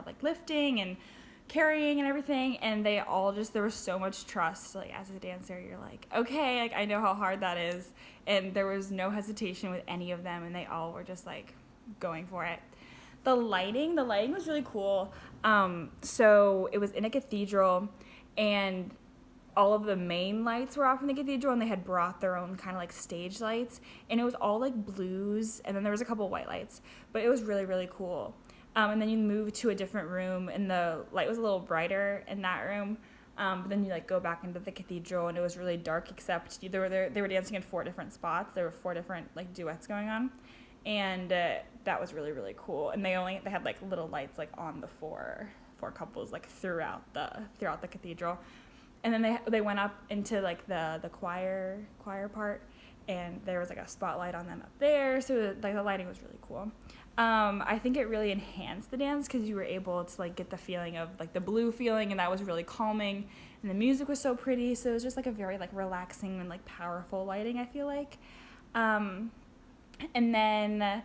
of like lifting and carrying and everything, and they all just, there was so much trust. Like as a dancer, you're like, okay, like I know how hard that is, and there was no hesitation with any of them, and they all were just like going for it. The lighting was really cool. So it was in a cathedral, and all of the main lights were off in the cathedral, and they had brought their own kind of like stage lights, and it was all like blues, and then there was a couple white lights, but it was really, really cool. And then you move to a different room, and the light was a little brighter in that room. But then you like go back into the cathedral, and it was really dark. Except they were dancing in 4 different spots. There were 4 different like duets going on, and that was really, really cool. And they had like little lights like on the four couples like throughout the cathedral. And then they went up into like the choir part, and there was like a spotlight on them up there. So like the lighting was really cool. I think it really enhanced the dance because you were able to like get the feeling of like the blue feeling, and that was really calming. And the music was so pretty, so it was just like a very like relaxing and like powerful lighting, I feel like. And then I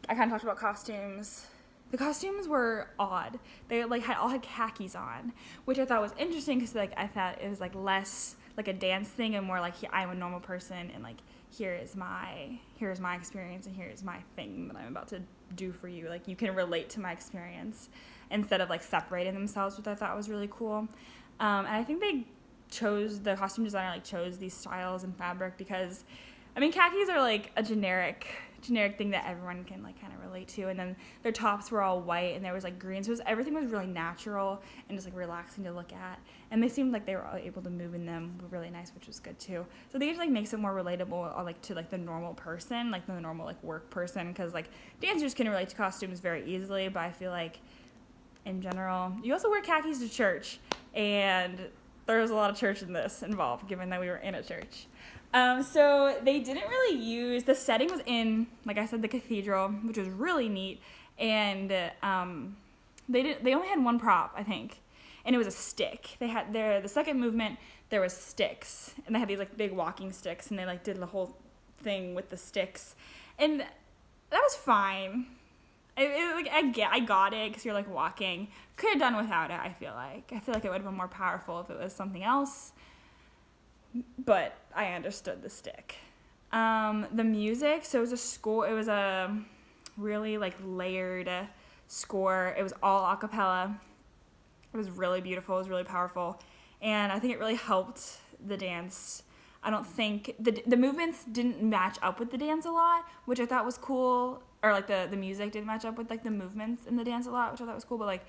kind of talked about costumes. The costumes were odd. They like all had khakis on, which I thought was interesting because like I thought it was like less like a dance thing and more like I'm a normal person, and like here's my experience, and here's my thing that I'm about to do for you. Like you can relate to my experience instead of like separating themselves, which I thought was really cool. And I think the costume designer like chose these styles and fabric because, I mean, khakis are like a generic thing that everyone can like kind of relate to, and then their tops were all white and there was like green, so everything was really natural and just like relaxing to look at, and they seemed like they were able to move in them really nice, which was good too. So they just like makes it more relatable like to like the normal person, like the normal like work person, because like dancers can relate to costumes very easily, but I feel like in general you also wear khakis to church, and there was a lot of church in this involved given that we were in a church. So they didn't really use, the setting was in, like I said, the cathedral, which was really neat, and they only had one prop, I think, and it was a stick. They had the second movement, there was sticks, and they had these like big walking sticks, and they like did the whole thing with the sticks, and that was fine. I got it because you're like walking. Could have done without it, I feel like it would have been more powerful if it was something else. But I understood the stick. The music, so it was a really like layered score. It was all a cappella. It was really beautiful. It was really powerful, and I think it really helped the dance. I don't think the movements didn't match up with the dance a lot, which I thought was cool. Or like the music didn't match up with like the movements in the dance a lot, which I thought was cool. But like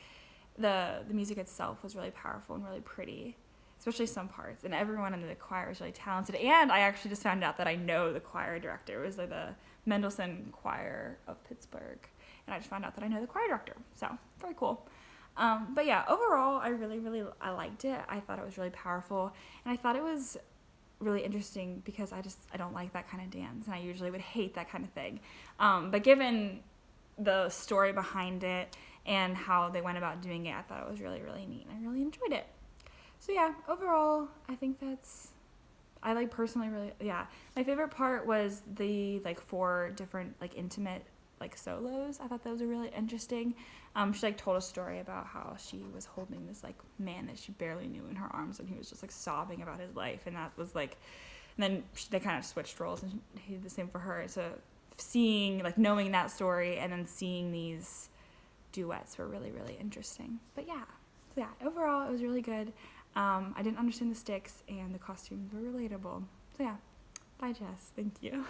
the music itself was really powerful and really pretty, especially some parts, and everyone in the choir was really talented. And I actually just found out that I know the choir director. It was like the Mendelssohn Choir of Pittsburgh, and I just found out that I know the choir director, so very cool. But yeah, overall, I liked it. I thought it was really powerful, and I thought it was really interesting because I don't like that kind of dance, and I usually would hate that kind of thing. But given the story behind it and how they went about doing it, I thought it was really, really neat, and I really enjoyed it. So yeah, overall, I think I like personally really, yeah. My favorite part was the like 4 different like intimate like solos. I thought those were really interesting. She like told a story about how she was holding this like man that she barely knew in her arms, and he was just like sobbing about his life, and that was like, and then they kind of switched roles, and he did the same for her. So knowing that story and then seeing these duets were really, really interesting. But yeah, so yeah, overall it was really good. I didn't understand the sticks, and the costumes were relatable. So yeah, bye Jess, thank you.